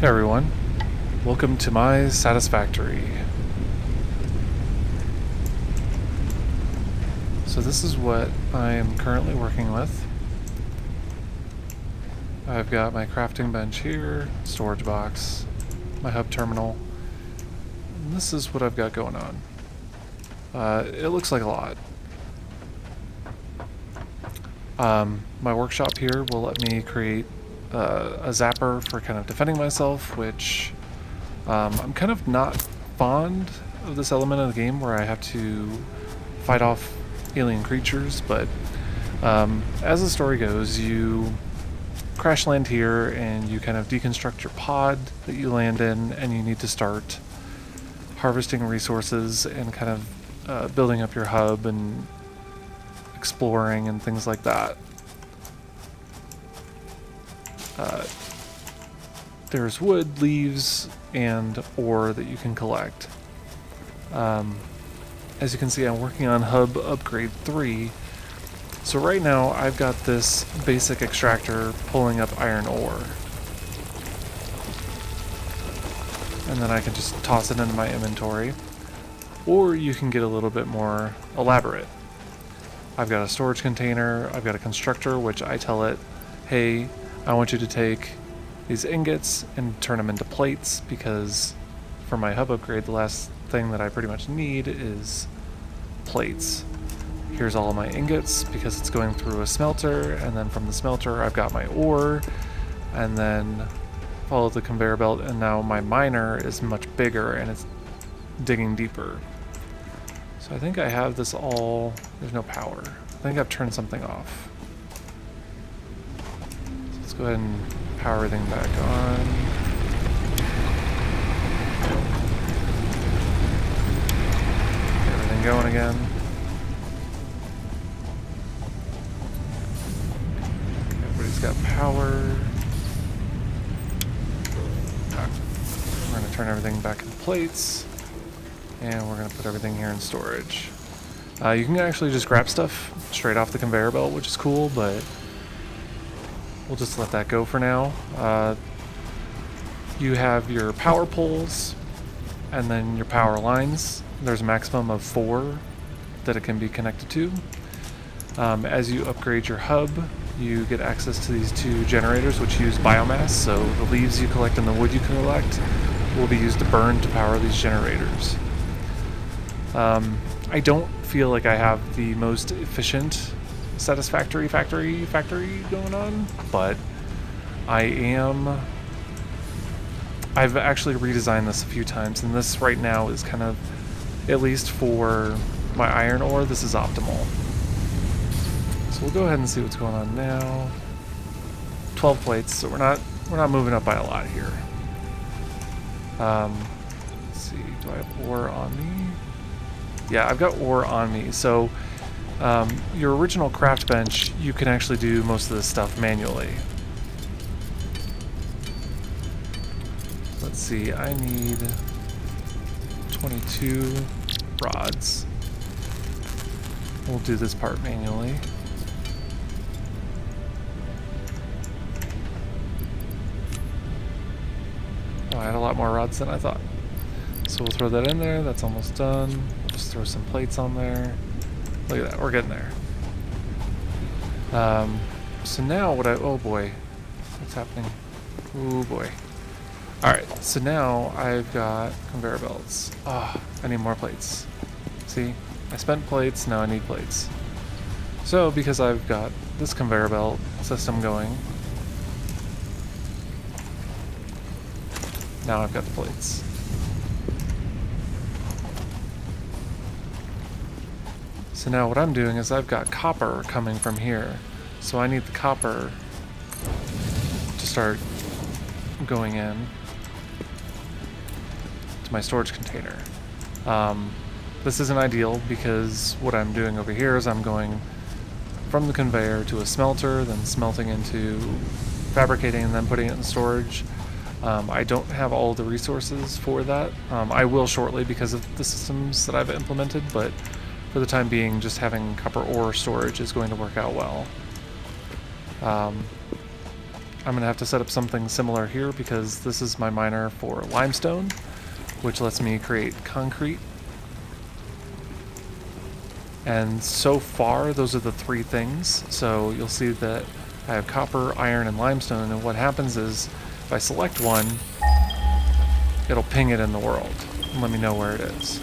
Hey everyone, welcome to my Satisfactory. So this is what I am currently working with. I've got my crafting bench here, storage box, my hub terminal, and this is what I've got going on. It looks like a lot. My workshop here will let me create a zapper for kind of defending myself, which I'm kind of not fond of this element of the game where I have to fight off alien creatures, but as the story goes, you crash land here and you kind of deconstruct your pod that you land in, and you need to start harvesting resources and kind of building up your hub and exploring and things like that. There's wood, leaves, and ore that you can collect. As you can see, I'm working on Hub Upgrade 3. So right now, I've got this basic extractor pulling up iron ore. And then I can just toss it into my inventory. Or you can get a little bit more elaborate. I've got a storage container, I've got a constructor, which I tell it, hey, I want you to take these ingots and turn them into plates, because for my hub upgrade, the last thing that I pretty much need is plates. Here's all of my ingots because it's going through a smelter, and then from the smelter I've got my ore, and then follow the conveyor belt, and now my miner is much bigger and it's digging deeper. So I think I have this all. There's no power. I think I've turned something off. So let's go ahead and power everything back on. Get everything going again. Everybody's got power. We're going to turn everything back into plates. And we're going to put everything here in storage. You can actually just grab stuff straight off the conveyor belt, which is cool, but we'll just let that go for now. You have your power poles and then your power lines. There's a maximum of 4 that it can be connected to. As you upgrade your hub, you get access to these 2 generators which use biomass, so the leaves you collect and the wood you collect will be used to burn to power these generators. I don't feel like I have the most efficient Satisfactory factory going on, but I've actually redesigned this a few times, and this right now is kind of, at least for my iron ore, this is optimal. So we'll go ahead and see what's going on now. 12 plates, so we're not moving up by a lot here. Let's see, do I have ore on me? Yeah, I've got ore on me. So your original craft bench, you can actually do most of this stuff manually. Let's see, I need 22 rods. We'll do this part manually. Oh, I had a lot more rods than I thought. So we'll throw that in there. That's almost done. We'll just throw some plates on there. Look at that. We're getting there. So now what oh boy. What's happening? Oh boy. Alright, so now I've got conveyor belts. Ah, I need more plates. See? I spent plates, now I need plates. So because I've got this conveyor belt system going, now I've got the plates. So now what I'm doing is I've got copper coming from here. So I need the copper to start going in to my storage container. This isn't ideal because what I'm doing over here is I'm going from the conveyor to a smelter, then smelting into fabricating, and then putting it in storage. I don't have all the resources for that. I will shortly because of the systems that I've implemented, but for the time being, just having copper ore storage is going to work out well. I'm gonna have to set up something similar here because this is my miner for limestone, which lets me create concrete. And so far, those are the three things. So you'll see that I have copper, iron, and limestone, and what happens is if I select one, it'll ping it in the world and let me know where it is.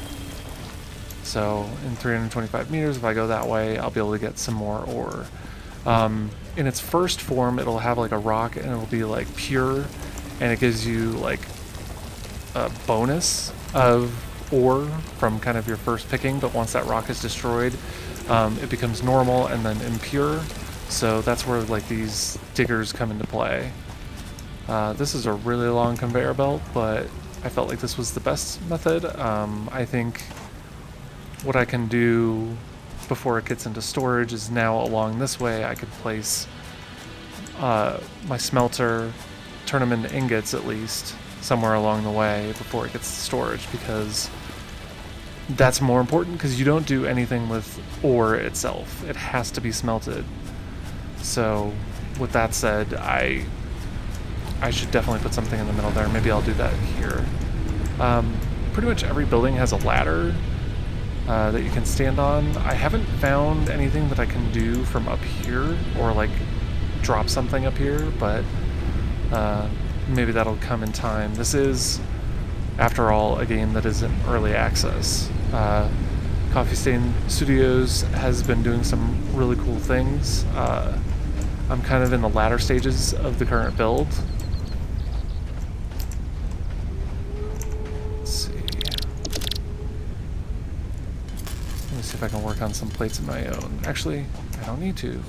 So in 325 meters, if I go that way, I'll be able to get some more ore. In its first form, it'll have like a rock and it'll be like pure, and it gives you like a bonus of ore from kind of your first picking, but once that rock is destroyed, it becomes normal and then impure. So that's where like these diggers come into play. This is a really long conveyor belt, but I felt like this was the best method. I think what I can do before it gets into storage is now along this way I could place my smelter, turn them into ingots at least, somewhere along the way before it gets to storage, because that's more important, because you don't do anything with ore itself. It has to be smelted. So with that said, I should definitely put something in the middle there. Maybe I'll do that here. Pretty much every building has a ladder that you can stand on. I haven't found anything that I can do from up here, or like drop something up here, but maybe that'll come in time. This is, after all, a game that is in early access. Coffee Stain Studios has been doing some really cool things. I'm kind of in the latter stages of the current build. Let's see. Let me see if I can work on some plates of my own. Actually, I don't need to.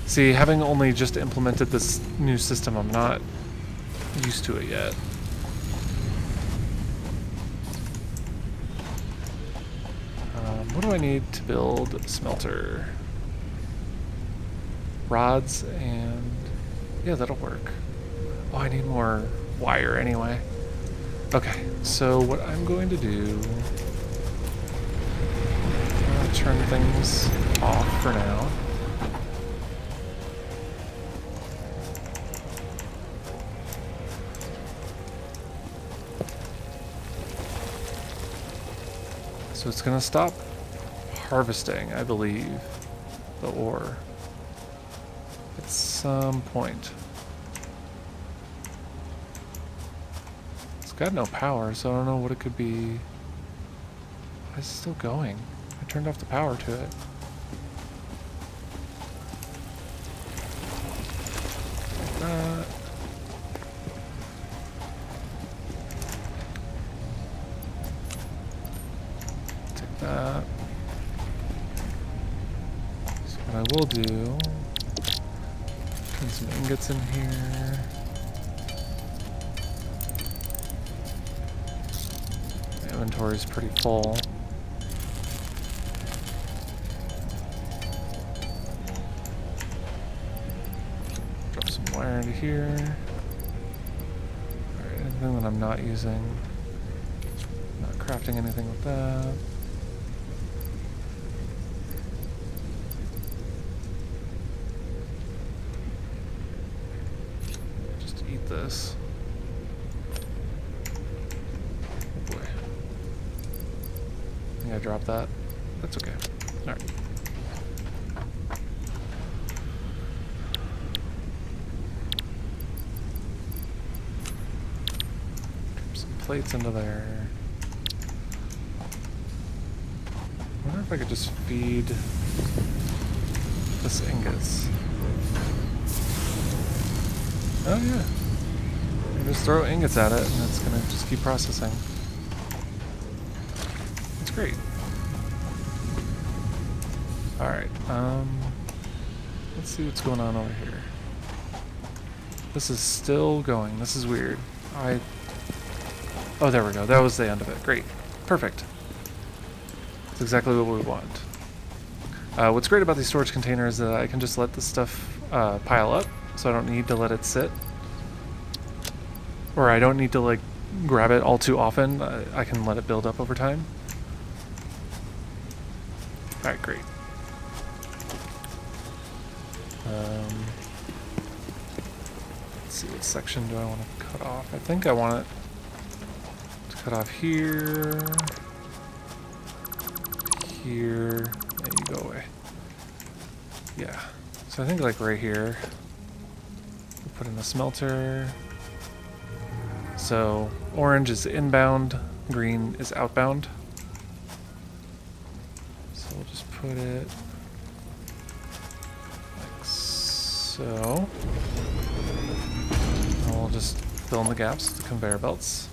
See, having only just implemented this new system, I'm not used to it yet. What do I need to build a smelter? Rods and... yeah, that'll work. Oh, I need more wire anyway. Okay, so what I'm going to do... I'll turn things off for now. So it's going to stop harvesting, I believe, the ore at some point. It's got no power, so I don't know what it could be. Why is it still going? I turned off the power to it. Like that. Take that. So what I will do, put some ingots in here. My inventory is pretty full. Drop some wire into here. Alright, anything that I'm not using. Not crafting anything with that. Just eat this. Oh boy. I think I dropped that. That's okay. Alright. Plates into there. I wonder if I could just feed this ingots. Oh yeah. I can just throw ingots at it and it's gonna just keep processing. It's great. Alright, let's see what's going on over here. This is still going. This is weird. Oh, there we go. That was the end of it. Great. Perfect. That's exactly what we want. What's great about these storage containers is that I can just let this stuff pile up, so I don't need to let it sit. Or I don't need to, like, grab it all too often. I can let it build up over time. Alright, great. Let's see, what section do I want to cut off? I think I want it to cut off here, here, and you go away. Yeah, so I think like right here, we'll put in the smelter. So orange is inbound, green is outbound. So we'll just put it like so. And we'll just fill in the gaps with the conveyor belts.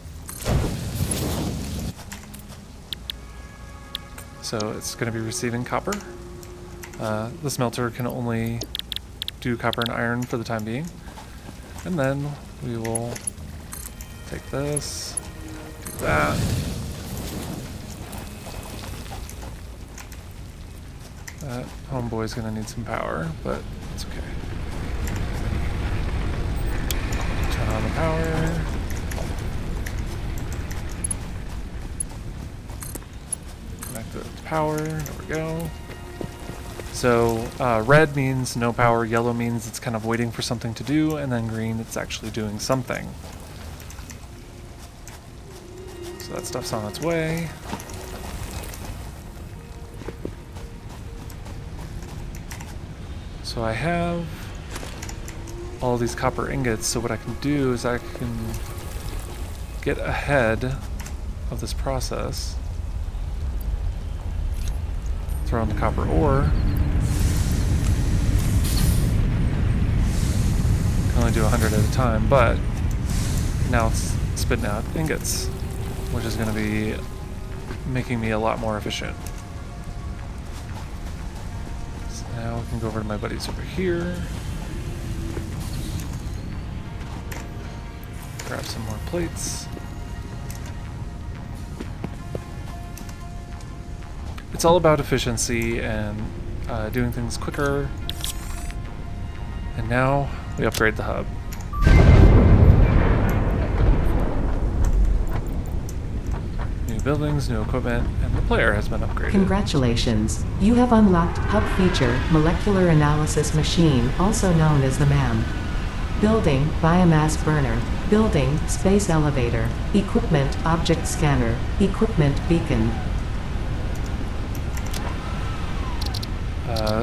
So it's going to be receiving copper. The smelter can only do copper and iron for the time being. And then we will take this, do that. That homeboy's gonna need some power, but it's okay. Turn on the power. Connect it to power, there we go. So red means no power, yellow means it's kind of waiting for something to do, and then green, it's actually doing something. So that stuff's on its way. So I have all these copper ingots, so what I can do is I can get ahead of this process, throw in the copper ore. Can only do 100 at a time, but now it's spitting out ingots, which is going to be making me a lot more efficient. So now we can go over to my buddies over here. Grab some more plates. It's all about efficiency and doing things quicker. And now we upgrade the hub. New buildings, new equipment, and the player has been upgraded. Congratulations. You have unlocked Hub Feature, Molecular Analysis Machine, also known as the MAM. Building, Biomass Burner. Building, Space Elevator. Equipment, Object Scanner. Equipment, Beacon.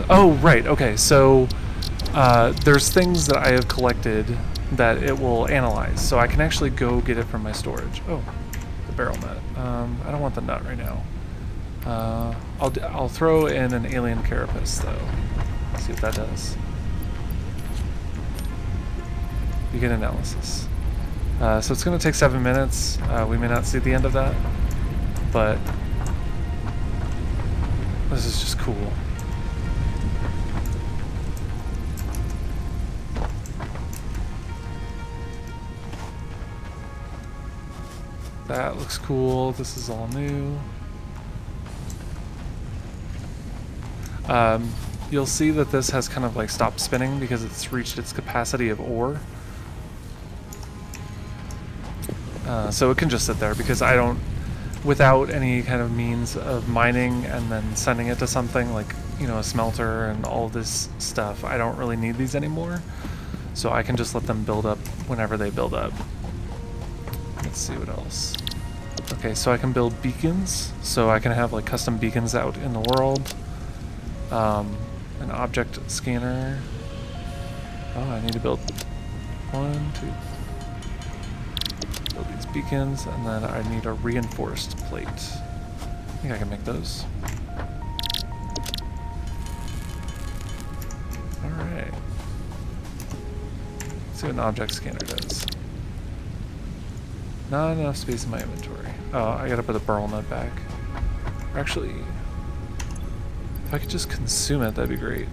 Oh, right, okay, so there's things that I have collected that it will analyze, so I can actually go get it from my storage. Oh, the barrel nut. I don't want the nut right now. I'll throw in an alien carapace, though. See what that does. Begin analysis. So it's going to take 7 minutes. We may not see the end of that, but this is just cool. That looks cool. This is all new. You'll see that this has kind of like stopped spinning because it's reached its capacity of ore. So it can just sit there because I don't, without any kind of means of mining and then sending it to something like, you know, a smelter and all this stuff, I don't really need these anymore. So I can just let them build up whenever they build up. Let's see what else. Okay, so I can build beacons. So I can have like custom beacons out in the world. An object scanner. Oh, I need to build 1, 2. Build these beacons, and then I need a reinforced plate. I think I can make those. Alright. Let's see what an object scanner does. Not enough space in my inventory. Oh, I gotta put the barrel nut back. Actually, if I could just consume it, that'd be great.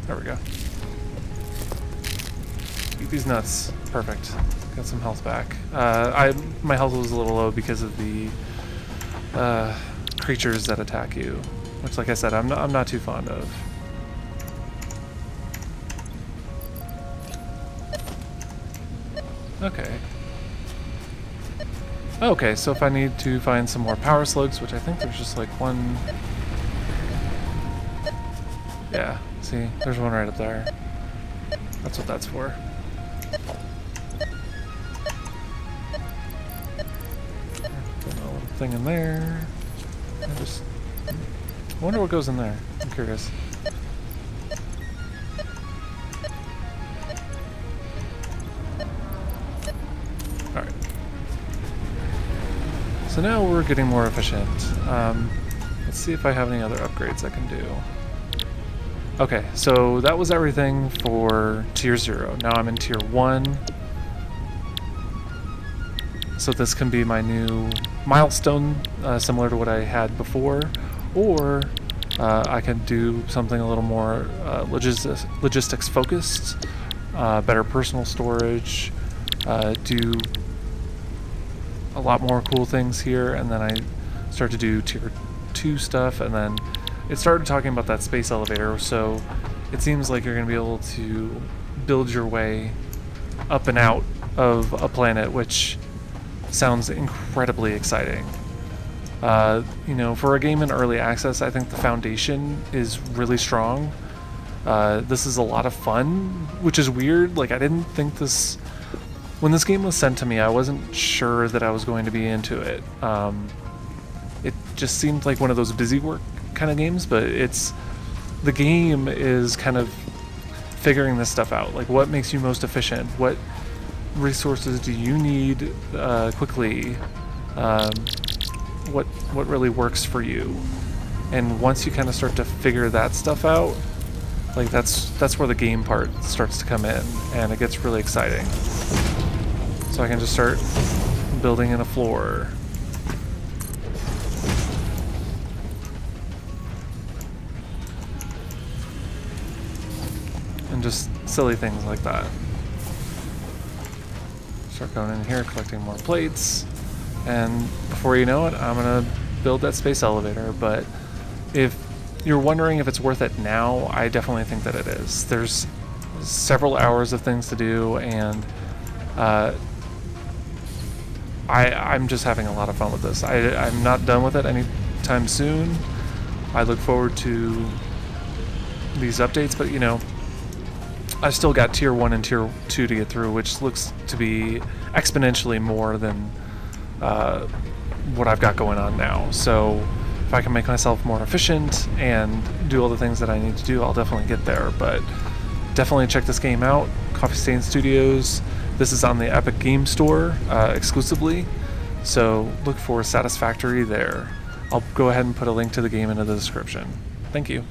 There we go. Eat these nuts. Perfect. Got some health back. My health was a little low because of the creatures that attack you, which, like I said, I'm not too fond of. Okay. Okay, so if I need to find some more power slugs, which I think there's just like one. Yeah, see, there's one right up there. That's what that's for. Put a little thing in there. I wonder what goes in there. I'm curious. Alright. So now we're getting more efficient. Let's see if I have any other upgrades I can do. Okay, so that was everything for Tier 0. Now I'm in Tier 1. So this can be my new milestone, similar to what I had before, or I can do something a little more logistics focused, better personal storage, do a lot more cool things here, and then I start to do Tier 2 stuff, and then it started talking about that space elevator, so it seems like you're going to be able to build your way up and out of a planet, which sounds incredibly exciting. You know, for a game in early access, I think the foundation is really strong. This is a lot of fun, which is weird. Like, I didn't think this... When this game was sent to me, I wasn't sure that I was going to be into it. It just seemed like one of those busy work kind of games, but the game is kind of figuring this stuff out. Like, what makes you most efficient? What resources do you need quickly? What really works for you? And once you kind of start to figure that stuff out, like that's where the game part starts to come in, and it gets really exciting. So I can just start building in a floor. And just silly things like that. Start going in here, collecting more plates, and before you know it, I'm gonna build that space elevator. But if you're wondering if it's worth it now, I definitely think that it is. There's several hours of things to do, and I'm just having a lot of fun with this. I'm not done with it anytime soon. I look forward to these updates, but you know, I've still got Tier 1 and Tier 2 to get through, which looks to be exponentially more than what I've got going on now. So if I can make myself more efficient and do all the things that I need to do, I'll definitely get there. But definitely check this game out, Coffee Stain Studios. This is on the Epic Game Store exclusively, so look for Satisfactory there. I'll go ahead and put a link to the game into the description. Thank you.